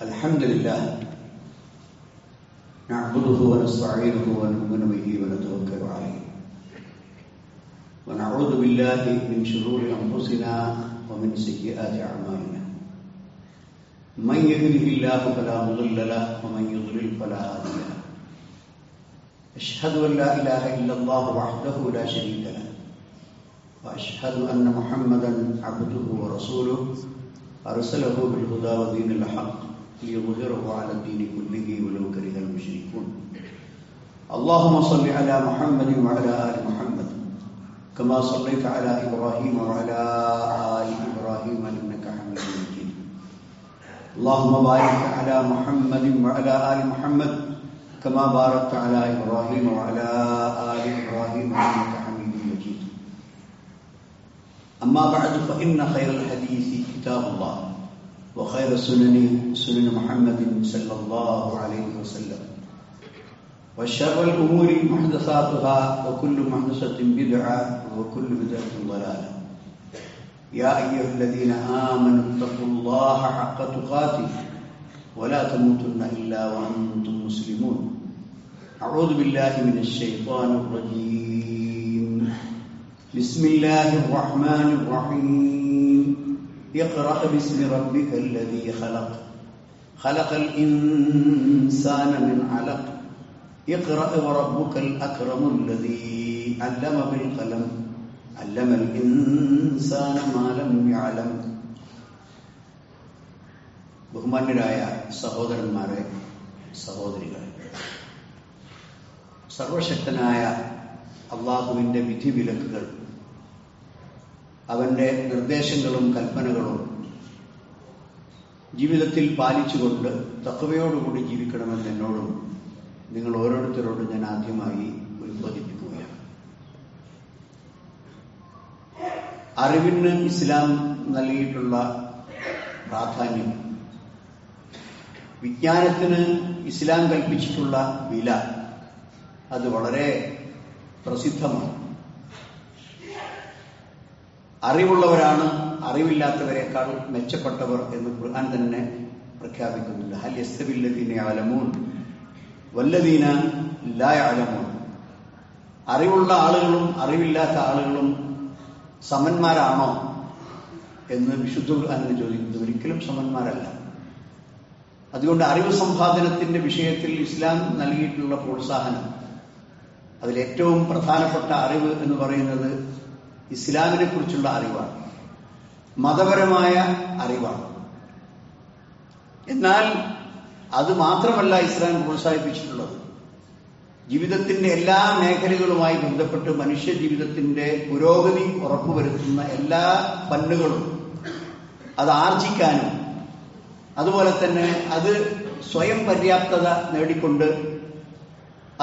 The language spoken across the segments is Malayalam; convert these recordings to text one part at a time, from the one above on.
الحمد لله نعبده ونستعينه ونؤمن به ونتوكل عليه ونعوذ بالله من شرور أنفسنا ومن سيئات أعمالنا من يهده الله فلا مضل له ومن يضلل فلا هادي له أشهد أن لا إله إلا الله وحده لا شريك له وأشهد أن محمدا عبده ورسوله أرسله بالهدى ودين الحق ليظهره على الدين كله ولو كره المشركون اللهم صل على محمد وعلى آل محمد كما صليت على إبراهيم وعلى آل إبراهيم إنك حميد مجيد اللهم بارك على محمد وعلى آل محمد كما باركت على إبراهيم وعلى آل إبراهيم إنك حميد مجيد أما بعد فإن خير الحديث كتاب الله وخير السنن سنن محمد صلى الله عليه وسلم وشر الأمور محدثاتها وكل محدثة بدعة وكل بدعة ضلالة يا أيها الذين آمنوا اتقوا الله حق تقاته ولا تموتن إلا وأنتم مسلمون أعوذ بالله من الشيطان الرجيم بسم الله الرحمن الرحيم اقرأ باسم ربك الذي خلق خلق الإنسان من علق اقرأ وربك الأكرم الذي علم بالقلم علم الإنسان ما لم يعلم. ബഹുമാന്യരായ സഹോദരന്മാരെ, സഹോദരികളെ, സർവശക്തനായ അള്ളാഹുവിൻ്റെ വിധിവിലക്കുകൾ, അവന്റെ നിർദ്ദേശങ്ങളും കൽപ്പനകളും ജീവിതത്തിൽ പാലിച്ചുകൊണ്ട് തഖ്വയോടുകൂടി ജീവിക്കണമെന്ന് എന്നോടും നിങ്ങൾ ഓരോരുത്തരോടും ഞാൻ ആദ്യമായി ഉത്ബോധിപ്പിക്കുകയാണ്. അറിവിന് ഇസ്ലാം നൽകിയിട്ടുള്ള പ്രാധാന്യം, വിജ്ഞാനത്തിന് ഇസ്ലാം കൽപ്പിച്ചിട്ടുള്ള വില, അത് വളരെ പ്രസിദ്ധമാണ്. അറിവുള്ളവരാണ് അറിവില്ലാത്തവരെക്കാൾ മെച്ചപ്പെട്ടവർ എന്ന് ഖുർആൻ തന്നെ പ്രഖ്യാപിക്കുന്നുണ്ട്. ഹൽ യസ്തവില്ലദീന യഅലമൂൻ വല്ലദീന ലാ യഅലമൂൻ. അറിവുള്ള ആളുകളും അറിവില്ലാത്ത ആളുകളും സമന്മാരാണോ എന്ന് വിശുദ്ധ ഖുർആൻ ചോദിക്കുന്നത്. ഒരിക്കലും സമന്മാരല്ല. അതുകൊണ്ട് അറിവ് സമ്പാദനത്തിന്റെ വിഷയത്തിൽ ഇസ്ലാം നൽകിയിട്ടുള്ള പ്രോത്സാഹനം, അതിലേറ്റവും പ്രധാനപ്പെട്ട അറിവ് എന്ന് പറയുന്നത് ഇസ്ലാമിനെ കുറിച്ചുള്ള അറിവാണ്, മതപരമായ അറിവാണ്. എന്നാൽ അത് മാത്രമല്ല ഇസ്ലാം പ്രോത്സാഹിപ്പിച്ചിട്ടുള്ളത്. ജീവിതത്തിന്റെ എല്ലാ മേഖലകളുമായി ബന്ധപ്പെട്ട് മനുഷ്യ ജീവിതത്തിന്റെ പുരോഗതി ഉറപ്പുവരുത്തുന്ന എല്ലാ ഫന്നുകളും അത് ആർജിക്കാനും അതുപോലെ തന്നെ അത് സ്വയം പര്യാപ്തത നേടിക്കൊണ്ട്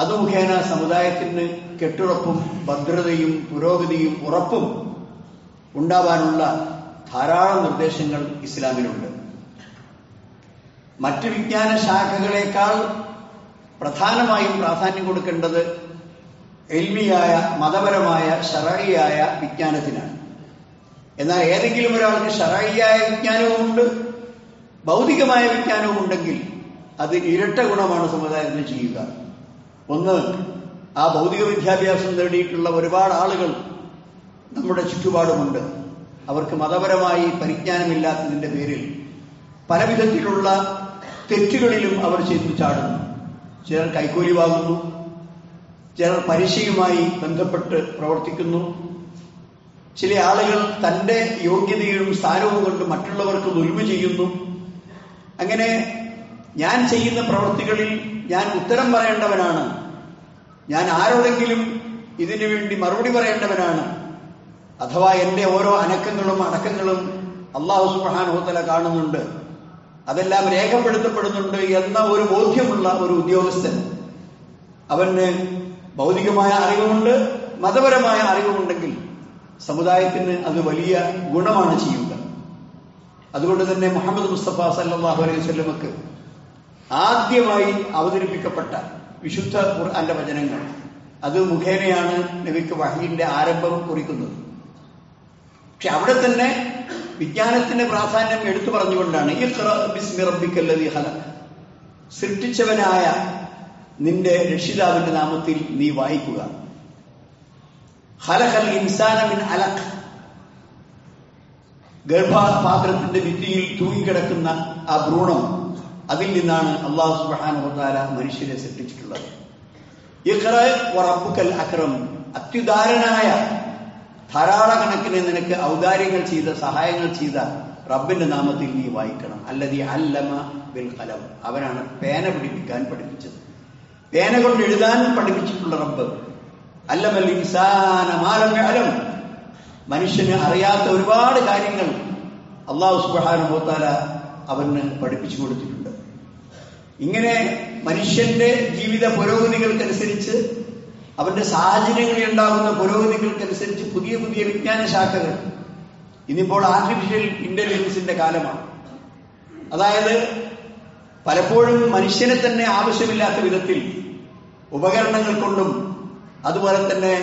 അത് മുഖേന സമുദായത്തിന് കെട്ടുറപ്പും ഭദ്രതയും പുരോഗതിയും ഉറപ്പും ഉണ്ടാവാനുള്ള ധാരാളം നിർദ്ദേശങ്ങൾ ഇസ്ലാമിലുണ്ട്. മറ്റ് വിജ്ഞാന ശാഖകളേക്കാൾ പ്രധാനമായും പ്രാധാന്യം കൊടുക്കേണ്ടത് ഇൽമിയായ, മതപരമായ, ശർഈയായ വിജ്ഞാനത്തിനാണ്. എന്നാൽ ഏതെങ്കിലും ഒരാൾക്ക് ശർഈയായ വിജ്ഞാനവുമുണ്ട്, ഭൗതികമായ വിജ്ഞാനവും ഉണ്ടെങ്കിൽ അത് ഇരട്ട ഗുണമാണ് സമുദായത്തിന് ചെയ്യുക. ഒന്ന്, ആ ഭൗതിക വിദ്യാഭ്യാസം നേടിയിട്ടുള്ള ഒരുപാട് ആളുകൾ നമ്മുടെ ചുറ്റുപാടുമുണ്ട്. അവർക്ക് മതപരമായി പരിജ്ഞാനമില്ലാത്തതിന്റെ പേരിൽ പല വിധത്തിലുള്ള തെറ്റുകളിലും അവർ ചെന്നു ചാടുന്നു. ചിലർ കൈക്കൂലി വാങ്ങുന്നു, ചിലർ പരീക്ഷയുമായി ബന്ധപ്പെട്ട് പ്രവർത്തിക്കുന്നു, ചില ആളുകൾ തന്റെ യോഗ്യതയും സ്ഥാനവും കൊണ്ട് മറ്റുള്ളവർക്ക് ദുൽമ ചെയ്യുന്നു. അങ്ങനെ ഞാൻ ചെയ്യുന്ന പ്രവൃത്തികളിൽ ഞാൻ ഉത്തരം പറയേണ്ടവനാണ്, ഞാൻ ആരോടെങ്കിലും ഇതിനു വേണ്ടി മറുപടി പറയേണ്ടവനാണ്, അഥവാ എന്റെ ഓരോ അനക്കങ്ങളും അടക്കങ്ങളും അല്ലാഹു സുബ്ഹാനഹു വ തആല കാണുന്നുണ്ട്, അതെല്ലാം രേഖപ്പെടുത്തപ്പെടുന്നുണ്ട് എന്ന ഒരു ബോധ്യമുള്ള ഒരു ഉദ്യോഗസ്ഥൻ, അവന് ഭൗതികമായ അറിവുമുണ്ട്, മതപരമായ അറിവുമുണ്ടെങ്കിൽ സമുദായത്തിന് അത് വലിയ ഗുണമാണ് ചെയ്യുക. അതുകൊണ്ട് തന്നെ മുഹമ്മദ് മുസ്തഫ സല്ലല്ലാഹു അലൈഹി വസല്ലമക്ക് ആദ്യമായി അവതരിപ്പിക്കപ്പെട്ട വിശുദ്ധ ഖുർആന്റെ വചനങ്ങൾ, അത് മുഖേനയാണ് നബിക്ക് വഹീന്റെ ആരംഭം കുറിക്കുന്നത്. പക്ഷെ അവിടെ തന്നെ വിജ്ഞാനത്തിന്റെ പ്രാധാന്യം എടുത്തു പറഞ്ഞുകൊണ്ടാണ് ഇഖ്റ ബിസ്മി റബ്ബിക്കല്ലദീ ഖലഖ്, സൃഷ്ടിച്ചവനായ നിന്റെ രക്ഷിതാവിന്റെ നാമത്തിൽ നീ വായിക്കുക. ഖലഖൽ ഇൻസാന മിൻ അലഖ്, ഗർഭപാത്രത്തിന്റെ ഭിത്തിയിൽ തൂങ്ങിക്കിടക്കുന്ന ആ ഭ്രൂണം, അതിൽ നിന്നാണ് അല്ലാഹു സുബ്ഹാനഹു വ തആല മനുഷ്യരെ സൃഷ്ടിച്ചിട്ടുള്ളത്. ഇഖ്റ വറബ്ബുക്കൽ അക്രം, അത്യുദാരനായ ധാരാളക്കണക്കിന് നിനക്ക് ഔദാര്യങ്ങൾ ചെയ്ത, സഹായങ്ങൾ ചെയ്ത റബ്ബിന്റെ നാമത്തിൽ നീ വായിക്കണം. അല്ലദീ അല്ലമ ബിൽ ഖലം, അവനാണ് പേന പിടിപ്പിക്കാൻ പഠിപ്പിച്ചത്, പേന കൊണ്ട് എഴുതാൻ പഠിപ്പിച്ചിട്ടുള്ള റബ്ബ്. അല്ലമൽ ഇൻസാന മാ ലം യഅലം, മനുഷ്യന് അറിയാത്ത ഒരുപാട് കാര്യങ്ങൾ അല്ലാഹു സുബ്ഹാനഹു വ തആല അവന് പഠിപ്പിച്ചു കൊടുത്തിട്ടുണ്ട്. ഇങ്ങനെ മനുഷ്യന്റെ ജീവിത പുരോഗതികൾക്കനുസരിച്ച്, അവന്റെ സാഹചര്യങ്ങളിൽ ഉണ്ടാകുന്ന പുരോഗതികൾക്കനുസരിച്ച് പുതിയ പുതിയ വിജ്ഞാന ശാഖകൾ. ഇന്നിപ്പോൾ ആർട്ടിഫിഷ്യൽ ഇന്റലിജൻസിന്റെ കാലമാണ്. അതായത് പലപ്പോഴും മനുഷ്യനെ തന്നെ ആവശ്യമില്ലാത്ത വിധത്തിൽ ഉപകരണങ്ങൾ കൊണ്ടും അതുപോലെ തന്നെ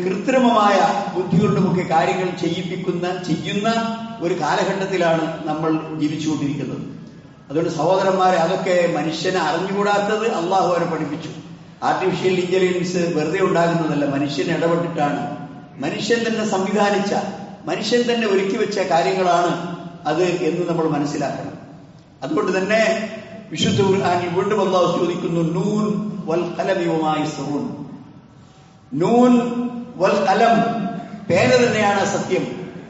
കൃത്രിമമായ ബുദ്ധി കൊണ്ടുമൊക്കെ കാര്യങ്ങൾ ചെയ്യുന്ന ഒരു കാലഘട്ടത്തിലാണ് നമ്മൾ ജീവിച്ചുകൊണ്ടിരിക്കുന്നത്. അതുകൊണ്ട് സഹോദരന്മാരെ, അതൊക്കെ മനുഷ്യനെ അറിഞ്ഞുകൂടാത്തത് അള്ളാഹു അവരെ പഠിപ്പിച്ചു. ആർട്ടിഫിഷ്യൽ ഇന്റലിജൻസ് വെറുതെ ഉണ്ടാകുന്നതല്ല, മനുഷ്യൻ ഇടപെട്ടിട്ടാണ്, മനുഷ്യൻ തന്നെ സംവിധാനിച്ച, മനുഷ്യൻ തന്നെ ഒരുക്കി വെച്ച കാര്യങ്ങളാണ് അത് എന്ന് നമ്മൾ മനസ്സിലാക്കണം. അതുകൊണ്ട് തന്നെ വിശുദ്ധ ഖുർആനിൽ വീണ്ടും അല്ലാഹു ചോദിക്കുന്നു, നൂൻ വൽ ഖലമി വമാ യസ്റൂൻ. നൂൻ വൽ ഖലം, പേന തന്നെയാണ് സത്യം.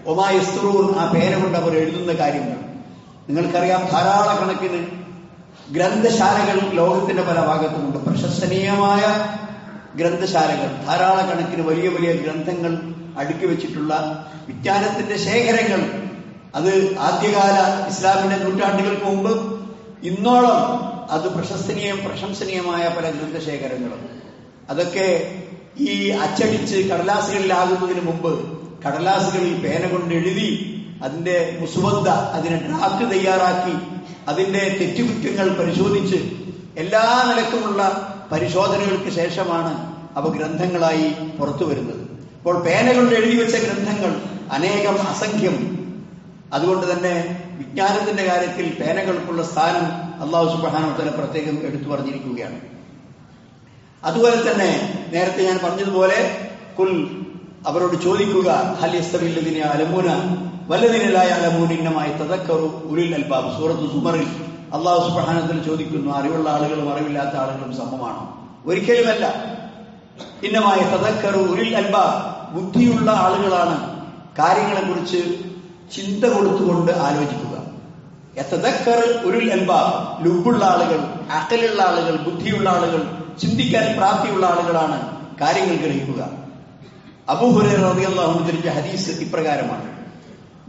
വമാ യസ്റൂൻ, ആ പേന കൊണ്ട് അവർ എഴുതുന്ന കാര്യങ്ങൾ. നിങ്ങൾക്കറിയാം, ധാരാളക്കണക്കിന് ഗ്രന്ഥശാലകൾ ലോകത്തിന്റെ പല ഭാഗത്തുമുണ്ട്. പ്രശംസനീയമായ ഗ്രന്ഥശാലകൾ, ധാരാളക്കണക്കിന് വലിയ വലിയ ഗ്രന്ഥങ്ങൾ അടുക്കി വെച്ചിട്ടുള്ള വിജ്ഞാനത്തിന്റെ ശേഖരങ്ങൾ. അത് ആദ്യകാല ഇസ്ലാമിന്റെ നൂറ്റാണ്ടുകൾക്ക് മുമ്പ് ഇന്നോളം അത് പ്രശംസനീയമായ പല ഗ്രന്ഥശേഖരങ്ങളും. അതൊക്കെ ഈ അച്ചടിച്ച് കടലാസുകളിലാകുന്നതിന് മുമ്പ് കടലാസുകളിൽ പേന കൊണ്ട് എഴുതി, അതിന്റെ മുസ്വദ്ദ, അതിനെ ഡ്രാഫ്റ്റ് തയ്യാറാക്കി, അതിന്റെ തെറ്റുകുറ്റങ്ങൾ പരിശോധിച്ച് എല്ലാ നിലക്കുമുള്ള പരിശോധനകൾക്ക് ശേഷമാണ് അവ ഗ്രന്ഥങ്ങളായി പുറത്തു വരുന്നത്. അപ്പോൾ പേന കൊണ്ട് എഴുതി വെച്ച ഗ്രന്ഥങ്ങൾ അനേകം, അസംഖ്യം. അതുകൊണ്ട് തന്നെ വിജ്ഞാനത്തിന്റെ കാര്യത്തിൽ പേനകൾക്കുള്ള സ്ഥാനം അല്ലാഹു സുബ്ഹാനഹു വ തആല പ്രത്യേകം എടുത്തു പറഞ്ഞിരിക്കുകയാണ്. അതുപോലെ തന്നെ നേരത്തെ ഞാൻ പറഞ്ഞതുപോലെ, കുൽ, അവരോട് ചോദിക്കുക, ഹൽ യസ്തവിൽ ലദീന യഅലമൂന വല്ലദീന ലാ യഅലമൂന ഇന്നമാ യതദക്കറു ഉലുൽ അൽബാബ്. സൂറത്ത് സുമറിൽ അല്ലാഹു സുബ്ഹാനഹു വ തആല ചോദിക്കുന്നു, അറിവുള്ള ആളുകളും അറിവില്ലാത്ത ആളുകളും സമമാണോ? ഒരിക്കലുമല്ല. ഇന്നമാ യതദക്കറു ഉലുൽ അൽബാബ്, ബുദ്ധിയുള്ള ആളുകളാണ് കാര്യങ്ങളെക്കുറിച്ച് ചിന്ത കൊടുത്തുകൊണ്ട് ആലോചിക്കുക. യതദക്കർ ഉലുൽ അൽബാബ്, ലുബ്ബുള്ള ആളുകൾ, അഖലുള്ള ആളുകൾ, ബുദ്ധിയുള്ള ആളുകൾ, ചിന്തിക്കാൻ പ്രാപ്തിയുള്ള ആളുകളാണ് കാര്യങ്ങൾ ഗ്രഹിക്കുക. അബൂ ഹുറൈറ റളിയല്ലാഹു അൻഹു ഉദ്ധരിച്ച ഹദീസ് ഇപ്രകാരമാണ്: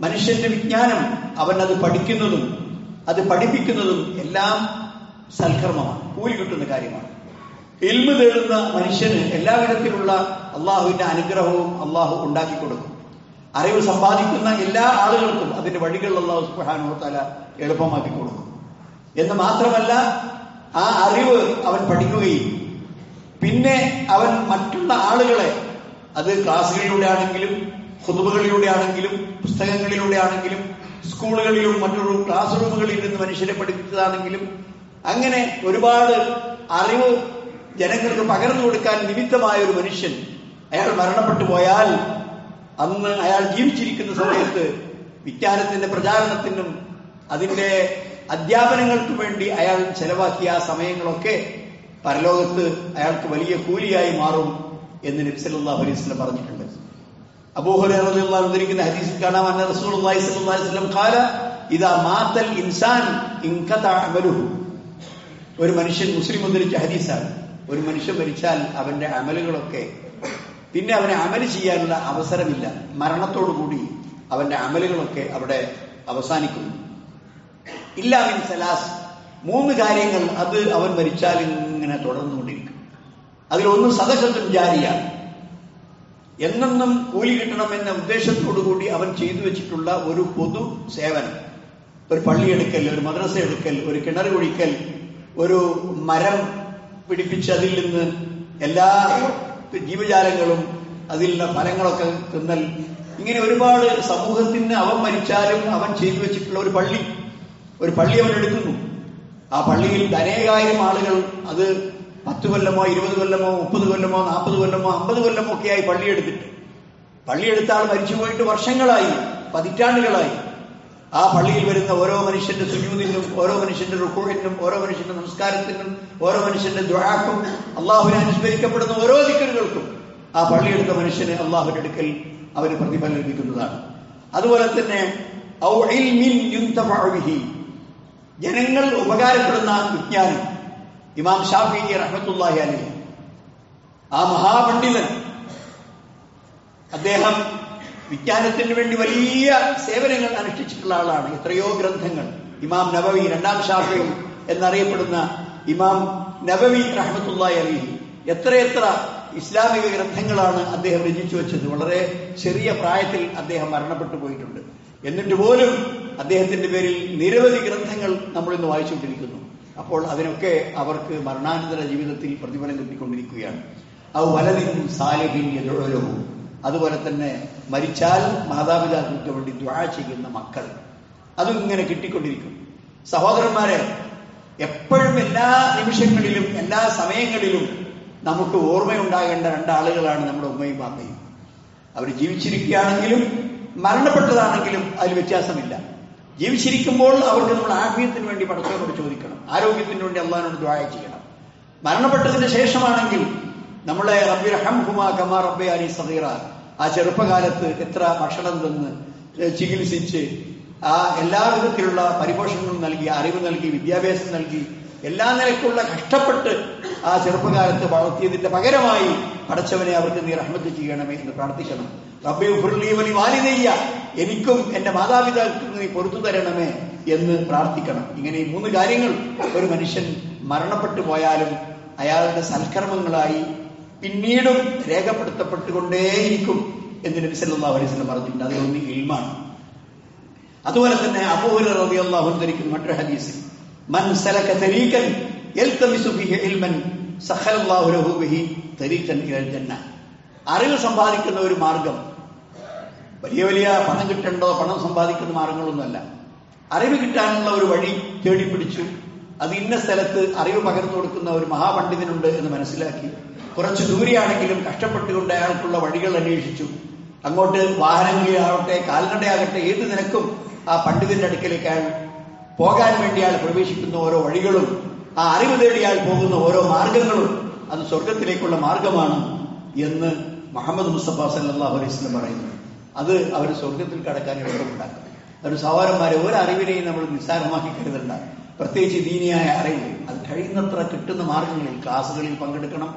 മനുഷ്യന്റെ വിജ്ഞാനം, അവൻ അത് പഠിക്കുന്നതും അത് പഠിപ്പിക്കുന്നതും എല്ലാം സൽക്കർമ്മമാണ്, കൂലി കിട്ടുന്ന കാര്യമാണ്. ഇൽമ് തേടുന്ന മനുഷ്യന് എല്ലാവിധത്തിലുള്ള അള്ളാഹുവിന്റെ അനുഗ്രഹവും അള്ളാഹു ഉണ്ടാക്കി കൊടുക്കും. അറിവ് സമ്പാദിക്കുന്ന എല്ലാ ആളുകൾക്കും അതിന്റെ വഴികൾ അല്ലാഹു സുബ്ഹാനഹു വ തആല എളുപ്പമാക്കി കൊടുക്കും. എന്ന് മാത്രമല്ല, ആ അറിവ് അവൻ പഠിക്കുകയും പിന്നെ അവൻ മറ്റുള്ള ആളുകളെ, അത് ക്ലാസ്സുകളിലൂടെ ആണെങ്കിലും ഖുതുബകളിലൂടെ ആണെങ്കിലും പുസ്തകങ്ങളിലൂടെ ആണെങ്കിലും സ്കൂളുകളിലും മറ്റൊരു ക്ലാസ് റൂമുകളിൽ നിന്ന് മനുഷ്യരെ പഠിപ്പിച്ചതാണെങ്കിലും, അങ്ങനെ ഒരുപാട് അറിവ് ജനങ്ങൾക്ക് പകർന്നു കൊടുക്കാൻ നിമിത്തമായ ഒരു മനുഷ്യൻ അയാൾ മരണപ്പെട്ടു പോയാൽ, അന്ന് അയാൾ ജീവിച്ചിരിക്കുന്ന സമയത്ത് വിജ്ഞാനത്തിന്റെ പ്രചാരണത്തിനും അതിന്റെ അധ്യാപനങ്ങൾക്കും വേണ്ടി അയാൾ ചെലവാക്കിയ ആ സമയങ്ങളൊക്കെ പരലോകത്ത് അയാൾക്ക് വലിയ കൂലിയായി മാറും എന്ന് നബി സല്ലല്ലാഹു അലൈഹി വസല്ലം പറഞ്ഞിട്ടുണ്ട്. അബൂ ഹുറൈറ റളിയല്ലാഹു അൻഹു ഉദ്ധരിക്കുന്ന ഹദീസിൽ കാണാം, അന്ന റസൂലുള്ളാഹി സ്വല്ലല്ലാഹു അലൈഹി വസല്ലം ഖാല ഇദാ മാതൽ ഇൻസാൻ ഇൻഖത അമലുഹു. ഒരു മനുഷ്യൻ, മുസ്ലിം ഉദ്ധരിച്ച ഹദീസാണ്, ഒരു മനുഷ്യൻ മരിച്ചാൽ അവന്റെ അമലുകളൊക്കെ, പിന്നെ അവനെ അമല് ചെയ്യാനുള്ള അവസരമില്ല. മരണത്തോടുകൂടി അവന്റെ അമലുകളൊക്കെ അവിടെ അവസാനിക്കുന്നു. ഇല്ലാ മിൻ സലാസ്, 3 കാര്യങ്ങൾ അത് അവൻ മരിച്ചാൽ ഇങ്ങനെ തുടർന്നുകൊണ്ടിരിക്കും. അതിലൊന്ന് സദഖത്തുൻ ജാരിയ, എന്നെന്നും കൂലി കിട്ടണമെന്ന ഉദ്ദേശത്തോടുകൂടി അവൻ ചെയ്തു വെച്ചിട്ടുള്ള ഒരു പൊതു സേവനം. ഒരു പള്ളിയെടുക്കൽ, ഒരു മദ്രസ എടുക്കൽ, ഒരു കിണർ കുഴിക്കൽ, ഒരു മരം പിടിപ്പിച്ച് അതിൽ നിന്ന് എല്ലാ ജീവജാലങ്ങളും അതിലുള്ള ഫലങ്ങളൊക്കെ തിന്നൽ, ഇങ്ങനെ ഒരുപാട് സമൂഹത്തിന് അവൻ മരിച്ചാലും അവൻ ചെയ്തു വെച്ചിട്ടുള്ള ഒരു പള്ളി അവൻ എടുക്കുന്നു. ആ പള്ളിയിൽ അനേകായിരം ആളുകൾ, അത് 10 കൊല്ലമോ 20 കൊല്ലമോ 30 കൊല്ലമോ 40 കൊല്ലമോ 50 കൊല്ലമോ ഒക്കെയായി പള്ളിയെടുത്ത ആൾ മരിച്ചുപോയിട്ട് വർഷങ്ങളായി, പതിറ്റാണ്ടുകളായി. ആ പള്ളിയിൽ വരുന്ന ഓരോ മനുഷ്യന്റെ സുജൂദിനും, ഓരോ മനുഷ്യന്റെ റുക്കൂഇനും, ഓരോ മനുഷ്യന്റെ നമസ്കാരത്തിനും, ഓരോ മനുഷ്യന്റെ ദുആക്കും, അള്ളാഹുവിനെ അനുസ്മരിക്കപ്പെടുന്ന ഓരോ ദിക്റുകൾക്കും ആ പള്ളിയെടുത്ത മനുഷ്യന് അള്ളാഹുവിന്റെ അടുക്കൽ അവന് പ്രതിഫലം ലഭിക്കുന്നതാണ്. അതുപോലെ തന്നെ ഔ ഇൽമിൻ യുൻതഫഉ ബിഹി, ജനങ്ങൾ ഉപകാരപ്പെടുന്ന വിജ്ഞാനം. ഇമാം ഷാഫിഈ റഹ്മത്തുള്ളാഹി അലൈഹി, ആ മഹാപണ്ഡിതൻ, അദ്ദേഹം വിജ്ഞാനത്തിന് വേണ്ടി വലിയ സേവനങ്ങൾ അനുഷ്ഠിച്ചിട്ടുള്ള ആളാണ്. എത്രയോ ഗ്രന്ഥങ്ങൾ ഇമാം നബവി, 2ാം ഷാഫിഈ എന്നറിയപ്പെടുന്ന ഇമാം നബവി റഹ്മത്തുള്ളാഹി അലൈഹി എത്രയെത്ര ഇസ്ലാമിക ഗ്രന്ഥങ്ങളാണ് അദ്ദേഹം രചിച്ചു വെച്ചത്. വളരെ ചെറിയ പ്രായത്തിൽ അദ്ദേഹം മരണപ്പെട്ടു പോയിട്ടുണ്ട്. എന്നിട്ട് പോലും അദ്ദേഹത്തിന്റെ പേരിൽ നിരവധി ഗ്രന്ഥങ്ങൾ നമ്മൾ ഇന്ന് വായിച്ചുകൊണ്ടിരിക്കുന്നു. അപ്പോൾ അതിനൊക്കെ അവർക്ക് മരണാനന്തര ജീവിതത്തിൽ പ്രതിഫലം കിട്ടിക്കൊണ്ടിരിക്കുകയാണ്. ഔ വലദിൻ സാലിഹിൻ യദ്ഉ ലഹു, അതുപോലെ തന്നെ മരിച്ചാൽ മാതാപിതാക്കൾക്ക് വേണ്ടി ദുആ ചെയ്യുന്ന മക്കൾ, അതും ഇങ്ങനെ കിട്ടിക്കൊണ്ടിരിക്കും. സഹോദരന്മാരെ, എപ്പോഴും എല്ലാ നിമിഷങ്ങളിലും എല്ലാ സമയങ്ങളിലും നമുക്ക് ഓർമ്മയുണ്ടാകേണ്ട 2 ആളുകളാണ് നമ്മുടെ ഉമ്മയും ബാപ്പയും. അവർ ജീവിച്ചിരിക്കുകയാണെങ്കിലും മരണപ്പെട്ടതാണെങ്കിലും അതിൽ വ്യത്യാസമില്ല. ജീവിച്ചിരിക്കുമ്പോൾ അവർക്ക് നമ്മൾ ആഫിയത്തിന് വേണ്ടി പടച്ചവനോട് ചോദിക്കണം, ആരോഗ്യത്തിന് വേണ്ടി അള്ളാഹിനോട് ദുആ ചെയ്യണം. മരണപ്പെട്ടതിന് ശേഷമാണെങ്കിൽ നമ്മളെ റബ്ബി റഹംഹുമാ കമാ റബ്ബയാനി സഗീറ, ആ ചെറുപ്പകാലത്ത് എത്ര ഭക്ഷണം തന്ന് ചികിത്സിച്ച് ആ എല്ലാ വിധത്തിലുള്ള പരിപോഷണങ്ങളും നൽകി, അറിവ് നൽകി, വിദ്യാഭ്യാസം നൽകി, എല്ലാ നിലക്കുള്ള കഷ്ടപ്പെട്ട് ആ ചെറുപ്പകാലത്ത് വളർത്തിയതിന്റെ പകരമായി പടച്ചവനെ അവർക്ക് നീ റഹ്മത്ത് ചെയ്യണമേ എന്ന് പ്രാർത്ഥിക്കണം. റബ്ബി ഉഫ്റിലി വലി വാലിദയ്യ, എനിക്കും എന്റെ മാതാപിതാക്കൾക്കും നീ പൊറുത്തു തരണമേ എന്ന് പ്രാർത്ഥിക്കണം. ഇങ്ങനെ ഈ 3 കാര്യങ്ങൾ ഒരു മനുഷ്യൻ മരണപ്പെട്ടു പോയാലും അയാളുടെ സൽക്കർമ്മങ്ങളായി പിന്നീടും രേഖപ്പെടുത്തപ്പെട്ടുകൊണ്ടേയിരിക്കും എന്ന് നബി സല്ലല്ലാഹു അലൈഹി വസല്ലം പറഞ്ഞിട്ടുണ്ട്. അതിലൊന്ന് ഇൽമാണ്. അതുപോലെ തന്നെ അബൂ ഹുറൈറ റളിയല്ലാഹു അൻഹു ധരിക്കുന്ന മറ്റൊരു ഹദീസിൽ, മൻ സലക തരീഖൻ യൽതമിസു ഫീഹി ഇൽമൻ സഖലല്ലാഹു ലഹു ബിഹി തരീഖൻ ഇലൽ ജന്ന, അറിവ് സമ്പാദിക്കുന്ന ഒരു മാർഗം. വലിയ പണം കിട്ടേണ്ടോ പണം സമ്പാദിക്കുന്ന മാർഗങ്ങളൊന്നുമല്ല. അറിവ് കിട്ടാനുള്ള ഒരു വഴി തേടിപ്പിടിച്ചു, അത് ഇന്ന സ്ഥലത്ത് അറിവ് പകർന്നു കൊടുക്കുന്ന ഒരു മഹാപണ്ഡിതനുണ്ട് എന്ന് മനസ്സിലാക്കി, കുറച്ച് ദൂരെയാണെങ്കിലും കഷ്ടപ്പെട്ടുകൊണ്ട് അയാൾക്കുള്ള വഴികൾ അന്വേഷിച്ചു. അങ്ങോട്ട് വാഹനങ്ങളിലാവട്ടെ കാൽനടയാകട്ടെ ഏത് നിലക്കും ആ പണ്ഡിതന്റെ അടുക്കലേക്ക് അയാൾ പോകാൻ വേണ്ടി അയാൾ പ്രവേശിക്കുന്ന ഓരോ വഴികളും, ആ അറിവ് തേടി അയാൾ പോകുന്ന ഓരോ മാർഗങ്ങളും അത് സ്വർഗത്തിലേക്കുള്ള മാർഗമാണ് എന്ന് മുഹമ്മദ് മുസ്തഫ സല്ലല്ലാഹു അലൈഹി വസല്ലം പറയുന്നു. അത് അവർ സ്വർഗത്തിൽ കടക്കാൻ എളുപ്പമുണ്ടാക്കും. ഒരു സഹോദരന്മാരെ, ഒരു അറിവിനെയും നമ്മൾ നിസ്സാരമാക്കി കരുതണ്ട. പ്രത്യേകിച്ച് ദീനിയായ അറിവ് അത് കഴിയുന്നത്ര കിട്ടുന്ന മാർഗങ്ങളിൽ ക്ലാസ്സുകളിൽ പങ്കെടുക്കണം.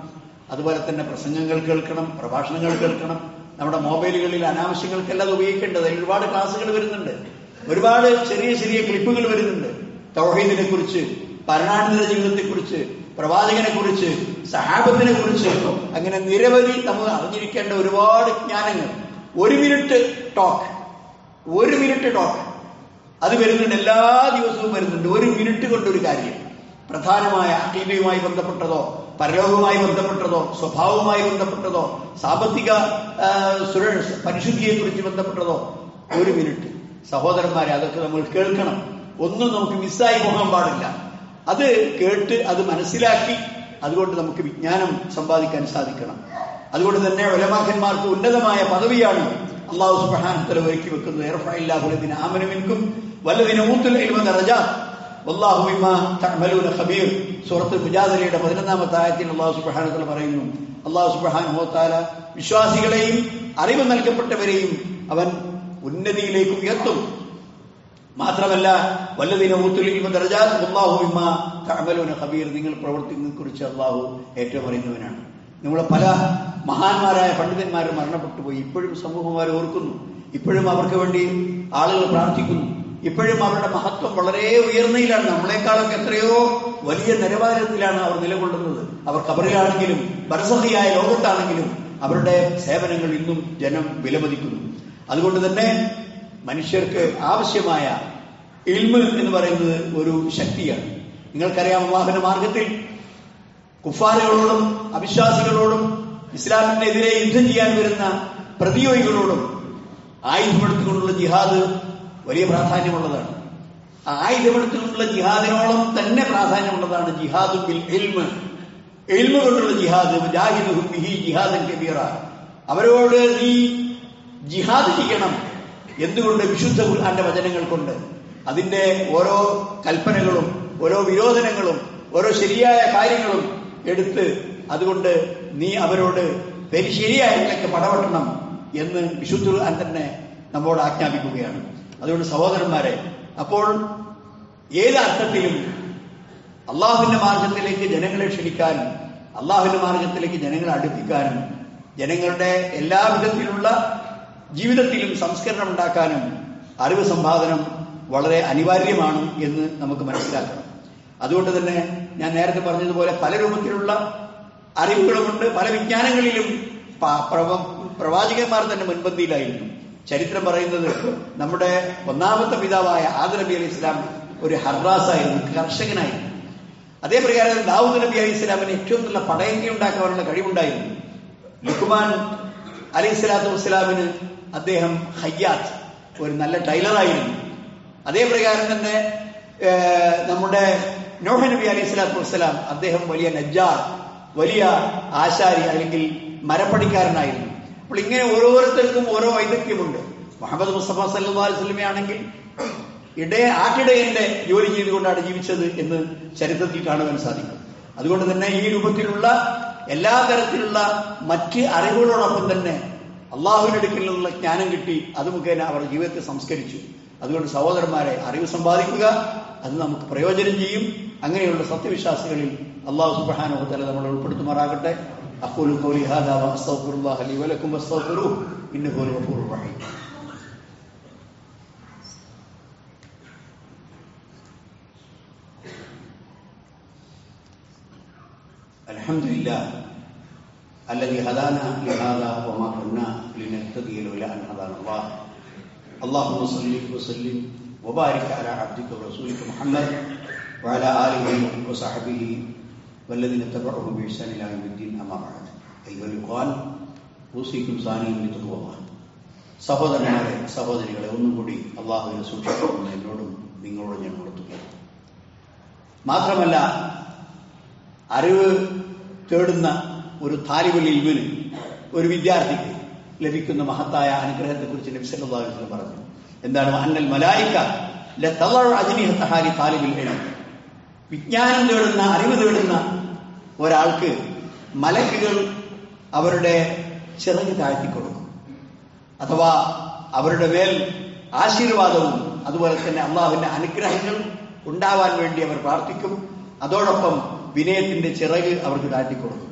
അതുപോലെ തന്നെ പ്രസംഗങ്ങൾ കേൾക്കണം, പ്രഭാഷണങ്ങൾ കേൾക്കണം. നമ്മുടെ മൊബൈലുകളിൽ അനാവശ്യങ്ങൾക്കല്ല അത് ഉപയോഗിക്കേണ്ടത്. അതിൽ ഒരുപാട് ക്ലാസ്സുകൾ വരുന്നുണ്ട്, ഒരുപാട് ചെറിയ ക്ലിപ്പുകൾ വരുന്നുണ്ട്. തൗഹീദിനെ കുറിച്ച്, മരണാനന്തര ജീവിതത്തെക്കുറിച്ച്, പ്രവാചകനെ കുറിച്ച്, സഹാബത്തിനെ കുറിച്ച്, അങ്ങനെ നിരവധി നമ്മൾ അറിഞ്ഞിരിക്കേണ്ട ഒരുപാട് ജ്ഞാനങ്ങൾ. 1 മിനിറ്റ് ടോക്ക് അത് വരുന്നുണ്ട്, എല്ലാ ദിവസവും വരുന്നുണ്ട്. 1 മിനിറ്റ് കൊണ്ടൊരു കാര്യം, പ്രധാനമായ അഖീദയുമായി ബന്ധപ്പെട്ടതോ പരലോകവുമായി ബന്ധപ്പെട്ടതോ സ്വഭാവവുമായി ബന്ധപ്പെട്ടതോ സാമ്പത്തിക പരിശുദ്ധിയെ കുറിച്ച് ബന്ധപ്പെട്ടതോ 1 മിനിറ്റ്. സഹോദരന്മാരെ, അതൊക്കെ നമ്മൾ കേൾക്കണം. ഒന്നും നമുക്ക് മിസ്സായി പോകാൻ പാടില്ല. അത് കേട്ട് അത് മനസ്സിലാക്കി അതുകൊണ്ട് നമുക്ക് വിജ്ഞാനം സമ്പാദിക്കാൻ സാധിക്കണം. അതുകൊണ്ട് തന്നെ ഉലമാക്കന്മാർക്ക് ഉന്നതമായ പദവിയാണ് അല്ലാഹു സുബ്ഹാനഹു വ തആല ഒരുക്കി വെക്കുന്നത്. യർഫഇല്ലാഹു ലദീന ആമനു മിൻകും വല്ലദീന ഊതുൽ ഇൽമ ദറജാത്ത് വല്ലാഹു ബിമാ തഅമലൂന ഖബീർ. സൂറത്തുൽ മുജാദലയുടെ 11ാമത്തെ ആയത്തിൽ അല്ലാഹു സുബ്ഹാനഹു വ തആല പറയുന്നു, അല്ലാഹു സുബ്ഹാനഹു വ തആല വിശ്വാസികളെയും അറിവ് നൽകപ്പെട്ടവരെയും അവൻ ഉന്നതിയിലേക്ക് ഉയർത്തും. മാത്രമല്ല വല്ലദീന ഊതുൽ ഇൽമ ദറജാത്ത് വല്ലാഹു ബിമാ തഅമലൂന ഖബീർ, നിങ്ങൾ പ്രവർത്തിക്കുന്നതിനെ കുറിച്ച് അല്ലാഹു ഏറ്റവും അറിയുന്നവനാണ്. നമ്മളെ പല മഹാന്മാരായ പണ്ഡിതന്മാരും മരണപ്പെട്ടു പോയി. ഇപ്പോഴും സമൂഹമാരെ ഓർക്കുന്നു, ഇപ്പോഴും അവർക്ക് വേണ്ടി ആളുകൾ പ്രാർത്ഥിക്കുന്നു. ഇപ്പോഴും അവരുടെ മഹത്വം വളരെ ഉയർന്നയിലാണ്. നമ്മളെക്കാളൊക്കെ എത്രയോ വലിയ നിലവാരത്തിലാണ് അവർ നിലകൊള്ളുന്നത്. അവർ ഖബറിലാണെങ്കിലും ബർസഖിയായ ലോകത്താണെങ്കിലും അവരുടെ സേവനങ്ങൾ ഇന്നും ജനം വിലമതിക്കുന്നു. അതുകൊണ്ട് തന്നെ മനുഷ്യർക്ക് ആവശ്യമായ ഇൽമ് എന്ന് പറയുന്നത് ഒരു ശക്തിയാണ്. നിങ്ങൾക്കറിയാം, അല്ലാഹുവിന്റെ മാർഗത്തിൽ കുഫാറുകളോടും അവിശ്വാസികളോടും ഇസ്ലാമിനെതിരെ യുദ്ധം ചെയ്യാൻ വരുന്ന പ്രതിയോഗികളോടും ആയുധമെടുത്തുകൊണ്ടുള്ള ജിഹാദ് വലിയ പ്രാധാന്യമുള്ളതാണ്. ആ ആയുധമെടുത്തുകൊണ്ടുള്ള ജിഹാദിനോളം തന്നെ പ്രാധാന്യമുള്ളതാണ് ജിഹാദു ബിൽ ഇൽമ്, ഇൽമ് കൊണ്ടുള്ള ജിഹാദ്. മുജാഹിദുഹും ബിഹി ജിഹാദൻ കബീറ. അവരോട് നീ ജിഹാദ് ചെയ്യണം. എന്തുകൊണ്ട്? വിശുദ്ധ ഖുർആന്റെ വചനങ്ങൾ കൊണ്ട്. അതിന്റെ ഓരോ കൽപ്പനകളും ഓരോ വിരോധനങ്ങളും ഓരോ ശരിയായ കാര്യങ്ങളും എടുത്ത് അതുകൊണ്ട് നീ അവരോട് ശരിയായ നിലയ്ക്ക് പടവെട്ടണം എന്ന് വിശുദ്ധ ഖുർആൻ തന്നെ നമ്മോട് ആജ്ഞാപിക്കുകയാണ്. അതുകൊണ്ട് സഹോദരന്മാരെ, അപ്പോൾ ഏത് അർത്ഥത്തിലും അള്ളാഹുവിന്റെ മാർഗത്തിലേക്ക് ജനങ്ങളെ ക്ഷണിക്കാനും അള്ളാഹുവിന്റെ മാർഗത്തിലേക്ക് ജനങ്ങളെ അടുപ്പിക്കാനും ജനങ്ങളുടെ എല്ലാവിധത്തിലുള്ള ജീവിതത്തിലും സംസ്കരണം ഉണ്ടാക്കാനും അറിവ് സമ്പാദനം വളരെ അനിവാര്യമാണ് എന്ന് നമുക്ക് മനസ്സിലാക്കണം. അതുകൊണ്ട് തന്നെ ഞാൻ നേരത്തെ പറഞ്ഞതുപോലെ പല രൂപത്തിലുള്ള അറിവുകളുമുണ്ട്. പല വിജ്ഞാനങ്ങളിലും പ്രവാചകന്മാർ തന്നെ മുൻപന്തിയിലായിരുന്നു. ചരിത്രം പറയുന്നത് നമ്മുടെ ഒന്നാമത്തെ പിതാവായ ആദം നബി അലൈഹി ഇസ്ലാം ഒരു ഹർറാസായിരുന്നു, കർഷകനായിരുന്നു. അതേ പ്രകാരം ദാവൂദ് നബി അലൈഹി ഇസ്ലാമിന് ഏറ്റവും നല്ല പടയങ്കി ഉണ്ടാക്കാനുള്ള കഴിവുണ്ടായിരുന്നു. ലുക്മാൻ അലൈഹി സ്വലാത്തു വസ്സലാമിന് അദ്ദേഹം ഹയ്യാത്ത്, ഒരു നല്ല ടൈലറായിരുന്നു. അതേ പ്രകാരം തന്നെ നമ്മുടെ നോഹ നബി അലൈഹി സ്വലാത്തു വസ്സലാം അദ്ദേഹം വലിയ നജ്ജാർ, വലിയ ആശാരി അല്ലെങ്കിൽ മരപ്പണിക്കാരനായിരുന്നു. അപ്പോൾ ഇങ്ങനെ ഓരോരുത്തർക്കും ഓരോ വൈദഗ്ധ്യമുണ്ട്. മുഹമ്മദ് മുസ്തഫ സല്ലല്ലാഹു അലൈഹി വസല്ലം ആണെങ്കിൽ ആട്ടിടയന്റെ ജോലി ചെയ്തുകൊണ്ടാണ് ജീവിച്ചത് എന്ന് ചരിത്രത്തിൽ കാണുവാൻ സാധിക്കും. അതുകൊണ്ട് തന്നെ ഈ രൂപത്തിലുള്ള എല്ലാ തരത്തിലുള്ള മറ്റ് അറിവുകളോടൊപ്പം തന്നെ അള്ളാഹുവിന്റെ അടുക്കൽ നിന്നുള്ള ജ്ഞാനം കിട്ടി. അത് മുഖേന അവർ ജീവിതത്തെ സംസ്കരിച്ചു. അതുകൊണ്ട് സഹോദരന്മാരെ, അറിവ് സമ്പാദിക്കുക, അത് നമുക്ക് പ്രയോജനം ചെയ്യും. അങ്ങനെയുള്ള സത്യവിശ്വാസികളിൽ അള്ളാഹു സുബ്ഹാനഹു വ തആല നമ്മളെ ഉൾപ്പെടുത്തുമാറാകട്ടെ. അഖൂലു ഖൗലി ഹാദാ വഅസ്തഗ്ഫിറുല്ലാഹ ലി വലക്കും വസ്തഗ്ഫിറൂഹു ഇന്നഹു ഹുവൽ ഗഫൂറുർ റഹീം. അൽഹംദുലില്ലാഹ് الذي هدانا لهذا وما كنا لنهتدي لولا أن هدانا الله. اللهم صل وسلم وبارك على عبدك ورسولك محمد وعلى آله وصحبه والذين تبعهم بإحسان إلى يوم الدين. أما بعد أيها الإخوان أوصيكم ثانيا بتقوى الله. സഹോദരന്മാരെ, സഹോദരികളെ, ഒന്നുകൂടി അള്ളാഹുവിനെ സൂക്ഷിക്കണമെന്ന് എന്നോടും നിങ്ങളോടും ഞാൻ ഉണർത്തുകയാണ്. മാത്രമല്ല, അറിവ് തേടുന്ന ഒരു താലിബുൽ ഇൽമിന്, ഒരു വിദ്യാർത്ഥിക്ക് ലഭിക്കുന്ന മഹത്തായ അനുഗ്രഹത്തെക്കുറിച്ച് നബി സല്ലല്ലാഹു അലൈഹി വസല്ലം പറഞ്ഞു. എന്താണ്? അന്നൽ മലായിക ലതളഉ അജ്നിഹതഹാ ലി താലിബിൽ ഇൽം. വിജ്ഞാനം തേടുന്ന, അറിവ് തേടുന്ന ഒരാൾക്ക് മലക്കുകൾ അവരുടെ ചിറക് താഴ്ത്തിക്കൊടുക്കും. അഥവാ അവരുടെ മേൽ ആശീർവാദവും അതുപോലെ തന്നെ അള്ളാഹുവിന്റെ അനുഗ്രഹങ്ങൾ ഉണ്ടാവാൻ വേണ്ടി അവർ പ്രാർത്ഥിക്കും. അതോടൊപ്പം വിനയത്തിന്റെ ചിറക് അവർക്ക് താഴ്ത്തിക്കൊടുക്കും.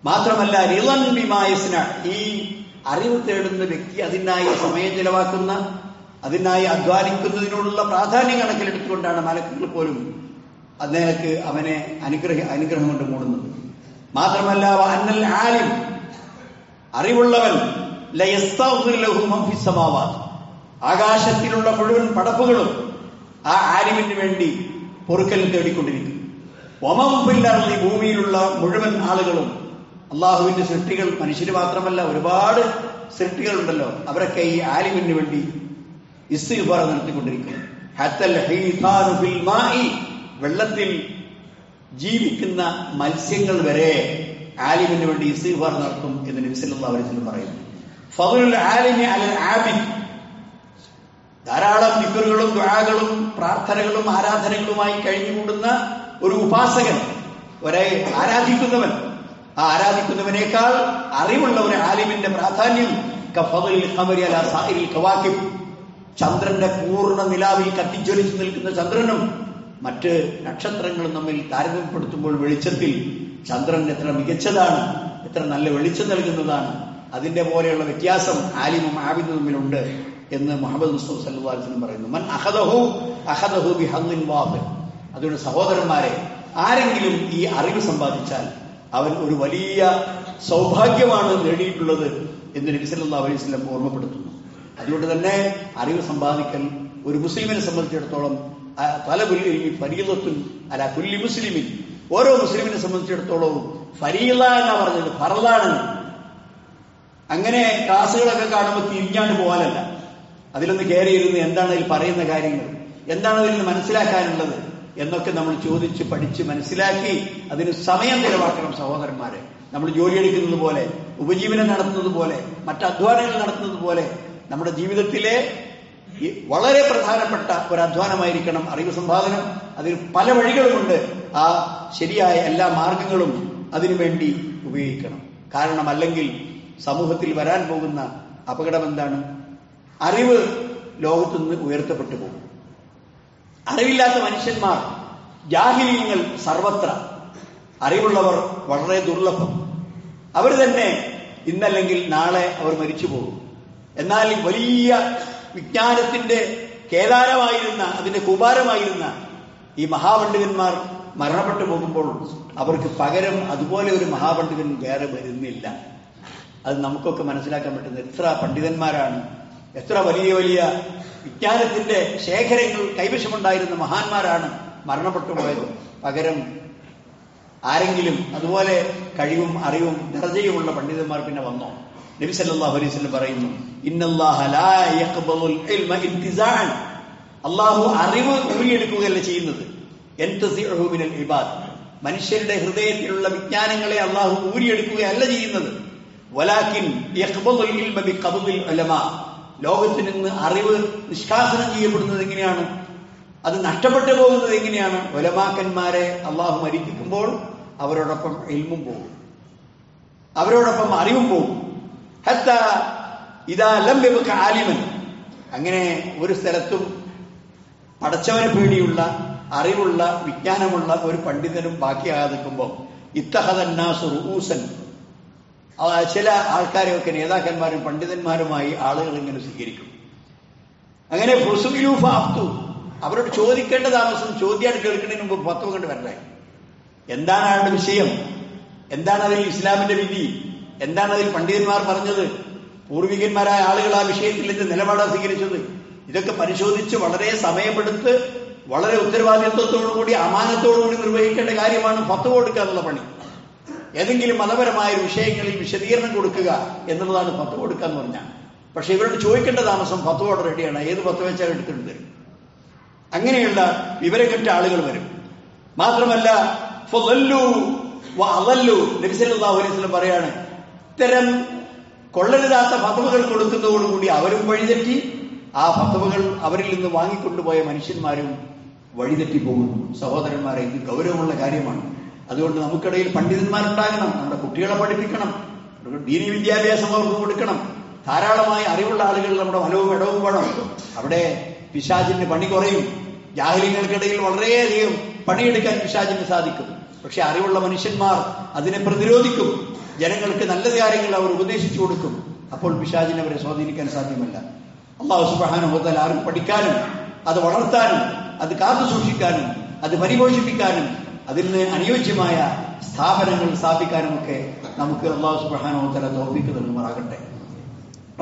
മാത്രമല്ല, റിളൻ ബിമാ യസ്ന, ഈ അറിവ് തേടുന്ന വ്യക്തി അതിനായി സമയം ചെലവാക്കുന്ന, അതിനായി അധ്വാനിക്കുന്നതിനോടുള്ള പ്രാധാന്യം കണക്കിലെടുത്തുകൊണ്ടാണ് മലക്കുകൾ പോലും അദ്ദേഹത്തിന് അവനെ അനുഗ്രഹം കൊണ്ട് മൂടുന്നത്. മാത്രമല്ല, അന്നൽ ആലിം, അറിവുള്ളവൻ ലയസ്തഗ്ഫിർ ലഹു മൻ ഫിസ് സമാവാത്ത്, ആകാശത്തിലുള്ള മുഴുവൻ പടപ്പുകളും ആ ആലിമിന് വേണ്ടി പൊറുക്കൽ തേടിക്കൊണ്ടിരിക്കും. വമൻ ഫിൽ അർളി, ഭൂമിയിലുള്ള മുഴുവൻ ആളുകളും, അള്ളാഹുവിന്റെ സൃഷ്ടികൾ, മനുഷ്യര് മാത്രമല്ല ഒരുപാട് സൃഷ്ടികളുണ്ടല്ലോ, അവരൊക്കെ ഈ ആലിമിന് വേണ്ടി ഇസ്തിഗ്ഫാർ നടത്തിക്കൊണ്ടിരിക്കും. ഹത്തൽ ഹീതാനു ഫിൽ മാഇ, വെള്ളത്തിൽ ജീവിക്കുന്ന മത്സ്യങ്ങൾ വരെ ആലിമിന് വേണ്ടി ഇസ്തിഗ്ഫാർ നടത്തും എന്ന് നബി സല്ലല്ലാഹു അലൈഹി വസല്ലം പറയുന്നു. ഫദ്ലുൽ ആലിമി അലൽ ആബിദ്, ധാരാളം ദിക്റുകളും ദുആകളും പ്രാർത്ഥനകളും ആരാധനകളുമായി കഴിഞ്ഞുകൂടുന്ന ഒരു ഉപാസകൻ, ഒരേ ആരാധിക്കുന്നവൻ, ആ ആരാധിക്കുന്നവനേക്കാൾ അറിവുള്ള ഒരു ആലിമിന്റെ പ്രാധാന്യം കഫദലിൽ ഖമരി അലാ സാഇരിൽ കവാകിബ്, ചന്ദ്രന്റെ പൂർണ്ണ നിലാവിൽ കത്തിജ്വലിച്ചു നിൽക്കുന്ന ചന്ദ്രനും മറ്റ് നക്ഷത്രങ്ങളും തമ്മിൽ താരതമ്യപ്പെടുത്തുമ്പോൾ വെളിച്ചത്തിൽ ചന്ദ്രൻ എത്ര മികച്ചതാണ്, എത്ര നല്ല വെളിച്ചം നൽകുന്നതാണ്, അതിന്റെ പോലെയുള്ള വ്യത്യാസം ആലിമും ആബിദും തമ്മിലുണ്ട് എന്ന് മുഹമ്മദ് മുസ്തഫ സല്ലല്ലാഹു അലൈഹി വസല്ലം പറയുന്നു. മൻ അഖദഹു ബിഹദ്ദിൻ വാഫിർ. അതുകൊണ്ട് സഹോദരന്മാരെ, ആരെങ്കിലും ഈ അറിവ് സമ്പാദിച്ചാൽ അവൻ ഒരു വലിയ സൗഭാഗ്യമാണ് നേടിയിട്ടുള്ളത് എന്ന് നബി സല്ലല്ലാഹു അലൈഹി വസല്ലം ഓർമ്മപ്പെടുത്തുന്നു. അതുകൊണ്ട് തന്നെ അറിവ് സമ്പാദിക്കൽ ഒരു മുസ്ലിമിനെ സംബന്ധിച്ചിടത്തോളം തലബുൽ ഇൽമി ഫരീദത്തുൻ അലാ കുല്ലി മുസ്ലിമിൻ, ഓരോ മുസ്ലിമിനെ സംബന്ധിച്ചിടത്തോളവും ഫരീള എന്നാ പറഞ്ഞത്, ഫർളാണ്. അങ്ങനെ ക്ലാസ്സുകളൊക്കെ കാണുമ്പോൾ തിരിഞ്ഞാണ്ട് പോകാനല്ല, അതിലൊന്ന് കയറിയിരുന്ന് എന്താണ് അതിൽ പറയുന്ന കാര്യങ്ങൾ, എന്താണ് അതിൽ നിന്ന് മനസ്സിലാക്കാനുള്ളത് എന്നൊക്കെ നമ്മൾ ചോദിച്ച് പഠിച്ച് മനസ്സിലാക്കി അതിന് സമയം ചെലവാക്കണം സഹോദരന്മാരെ. നമ്മൾ ജോലിയെടുക്കുന്നത് പോലെ, ഉപജീവനം നടത്തുന്നത് പോലെ, മറ്റ് അധ്വാനങ്ങൾ നടത്തുന്നത് പോലെ നമ്മുടെ ജീവിതത്തിലെ വളരെ പ്രധാനപ്പെട്ട ഒരു അധ്വാനമായിരിക്കണം അറിവ് സമ്പാദനം. അതിന് പല വഴികളുമുണ്ട്. ആ ശരിയായ എല്ലാ മാർഗങ്ങളും അതിനുവേണ്ടി ഉപയോഗിക്കണം. കാരണം അല്ലെങ്കിൽ സമൂഹത്തിൽ വരാൻ പോകുന്ന അപകടം എന്താണ്? അറിവ് ലോകത്തുനിന്ന് ഉയർത്തപ്പെട്ടു പോകും. അറിവില്ലാത്ത മനുഷ്യന്മാർ, ജാഹിലീങ്ങൾ സർവത്ര, അറിവുള്ളവർ വളരെ ദുർലഭം. അവർ തന്നെ ഇന്നല്ലെങ്കിൽ നാളെ അവർ മരിച്ചു പോകും. എന്നാൽ വലിയ വിജ്ഞാനത്തിന്റെ കേദാരമായിരുന്ന, അതിന്റെ കൂപാരമായിരുന്ന ഈ മഹാപണ്ഡിതന്മാർ മരണപ്പെട്ടു പോകുമ്പോൾ അവർക്ക് പകരം അതുപോലെ ഒരു മഹാപണ്ഡിതൻ വേറെ വരുന്നില്ല. അത് നമുക്കൊക്കെ മനസ്സിലാക്കാൻ പറ്റുന്ന എത്ര പണ്ഡിതന്മാരാണ്, എത്ര വലിയ വലിയ വിജ്ഞാനത്തിന്റെ ശേഖരങ്ങൾ കൈവശമുണ്ടായിരുന്ന മഹാന്മാരാണ് മരണപ്പെട്ടു പോയത്. പകരം ആരെങ്കിലും അതുപോലെ കഴിവും അറിവും ദർജയുമുള്ള പണ്ഡിതന്മാർ പിന്നെ വന്നോ? നബി സല്ലല്ലാഹു അലൈഹി വസല്ലം പറയുന്നു, ഇന്നല്ലാഹ ലാ യഖ്ബലുൽ ഇൽമ ഇന്തിസാഅൻ. അല്ലാഹു അറിവ് ഊരിയെടുക്കുകയല്ല ചെയ്യുന്നത്, യൻതസിഉഹു മിനൽ ഇബാദ്. മനുഷ്യരുടെ ഹൃദയത്തിലുള്ള വിജ്ഞാനങ്ങളെ അല്ലാഹു ഊരിയെടുക്കുകയല്ല ചെയ്യുന്നത്. വലാകിൻ യഖ്ബലുൽ ഇൽമ ബിഖബ്ദിൽ ഉലമാ. ലോകത്തിൽ നിന്ന് അറിവ് നിഷ്കാസനം ചെയ്യപ്പെടുന്നത് എങ്ങനെയാണ്? അത് നഷ്ടപ്പെട്ടു പോകുന്നത് എങ്ങനെയാണ്? ഉലമാക്കന്മാരെ അല്ലാഹു മരിപ്പിക്കുമ്പോൾ അവരോടൊപ്പം ഇൽമും പോകും, അവരോടൊപ്പം അറിവും പോകും. ഹത്താ ഇദാ ലം യബ്ക ആലിമൻ. അങ്ങനെ ഒരു സ്ഥലത്തും പടച്ചവനെ പേടിയുള്ള, അറിവുള്ള, വിജ്ഞാനമുള്ള ഒരു പണ്ഡിതനും ബാക്കിയാകാതെ നിൽക്കുമ്പോൾ ഇത്തഹദന്നാസു റൂസൻ. ചില ആൾക്കാരെയൊക്കെ നേതാക്കന്മാരും പണ്ഡിതന്മാരുമായി ആളുകൾ ഇങ്ങനെ സ്വീകരിക്കും. അങ്ങനെ അവരോട് ചോദിക്കേണ്ട താമസം, ചോദ്യം കേൾക്കുന്നതിന് മുമ്പ് പത്വം കൊണ്ട് വരണ്ടേ? എന്താണ് അയാളുടെ വിഷയം? എന്താണ് അതിൽ ഇസ്ലാമിന്റെ വിധി? എന്താണ് അതിൽ പണ്ഡിതന്മാർ പറഞ്ഞത്? പൂർവികന്മാരായ ആളുകൾ ആ വിഷയത്തിൽ എന്ത് നിലപാടാണ് സ്വീകരിച്ചത്? ഇതൊക്കെ പരിശോധിച്ച് വളരെ സമയമെടുത്ത് വളരെ ഉത്തരവാദിത്വത്തോടുകൂടി അമാനത്തോടുകൂടി നിർവഹിക്കേണ്ട കാര്യമാണ് ഫത്വ കൊടുക്കുക എന്നുള്ള പണി. ഏതെങ്കിലും മതപരമായ വിഷയങ്ങളിൽ വിശദീകരണം കൊടുക്കുക എന്നുള്ളതാണ് ഫത്വ കൊടുക്കുക എന്ന് പറഞ്ഞാൽ. പക്ഷെ ഇവരോട് ചോദിക്കേണ്ട താമസം ഫത്വയോടെ റെഡിയാണ്, ഏത് ഫത്വ വെച്ചാൽ എടുത്തിട്ടുണ്ട്. അങ്ങനെയുള്ള വിവരക്കെട്ട ആളുകൾ വരും. മാത്രമല്ല നബി സല്ലല്ലാഹു അലൈഹി വസല്ലം പറയാണ്, ഇത്തരം കൊള്ളരുതാത്ത ഫത്വകൾ കൊടുക്കുന്നതോടുകൂടി അവരും വഴിതെറ്റി, ആ ഫത്വകൾ അവരിൽ നിന്ന് വാങ്ങിക്കൊണ്ടുപോയ മനുഷ്യന്മാരും വഴിതെറ്റിപ്പോകുന്നു. സഹോദരന്മാരെ, ഇത് ഗൗരവമുള്ള കാര്യമാണ്. അതുകൊണ്ട് നമുക്കിടയിൽ പണ്ഡിതന്മാരുണ്ടാകണം, നമ്മുടെ കുട്ടികളെ പഠിപ്പിക്കണം, ദീനീ വിദ്യാഭ്യാസം അവർക്ക് കൊടുക്കണം. ധാരാളമായി അറിവുള്ള ആളുകൾ നമ്മുടെ വനവും ഇടവും വേണം. അവിടെ പിശാചിന് പണി കുറയും. ജാഹിലിങ്ങൾക്കിടയിൽ വളരെയധികം പണിയെടുക്കാൻ പിശാചിന് സാധിക്കും. പക്ഷെ അറിവുള്ള മനുഷ്യന്മാർ അതിനെ പ്രതിരോധിക്കും. ജനങ്ങൾക്ക് നല്ല കാര്യങ്ങൾ അവർ ഉപദേശിച്ചു കൊടുക്കും. അപ്പോൾ പിശാചിനെ അവരെ സ്വാധീനിക്കാൻ സാധ്യമല്ല. അല്ലാഹു സുബ്ഹാനഹു വ തആല ആരും പഠിക്കാനും അത് വളർത്താനും അത് കാത്തു സൂക്ഷിക്കാനും അത് പരിപോഷിപ്പിക്കാനും അതിന് അനുയോജ്യമായ സ്ഥാപനങ്ങൾ സ്ഥാപിക്കാനുമൊക്കെ നമുക്ക് അല്ലാഹു സുബ്ഹാനഹു വ തആല തൗഫീഖ് നൽകുമാറാകട്ടെ.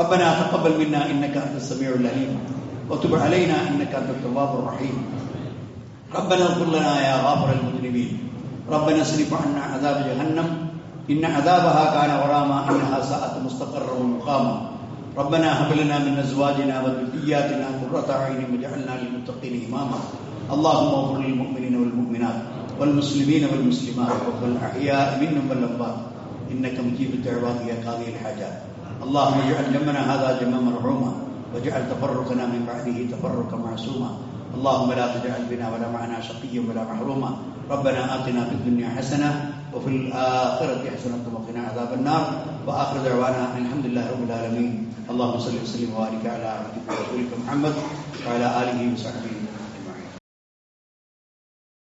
ربنا تقبل منا انك انت السميع العليم وتب علينا انك انت التواب الرحيم. ربنا اغفر لنا يا غافر المذنبين. ربنا اصرف عنا عذاب جهنم ان عذابها كان غراما انها ساءت مستقرا ومقاما. ربنا هب لنا من ازواجنا وذرياتنا قرة اعين واجعلنا للمتقين اماما. اللهم اغفر للمؤمنين والمؤمنات والمسلمين والمسلمات والاحياء منهم والاموات انك مجيب الدعوات يا قاضي الحاجات. اللهم اجعل جمعنا هذا جمعا مرحوما واجعل تفرقنا من بعده تفرقا معصوما. اللهم لا تجعل بنا ولا معنا شقيا ولا محروما. ربنا آتنا في الدنيا حسنة وفي الآخرة حسنة وقنا عذاب النار. وآخر دعوانا الحمد لله رب العالمين. اللهم صل وسلم وبارك على عبدك ورسولك محمد وعلى آله وصحبه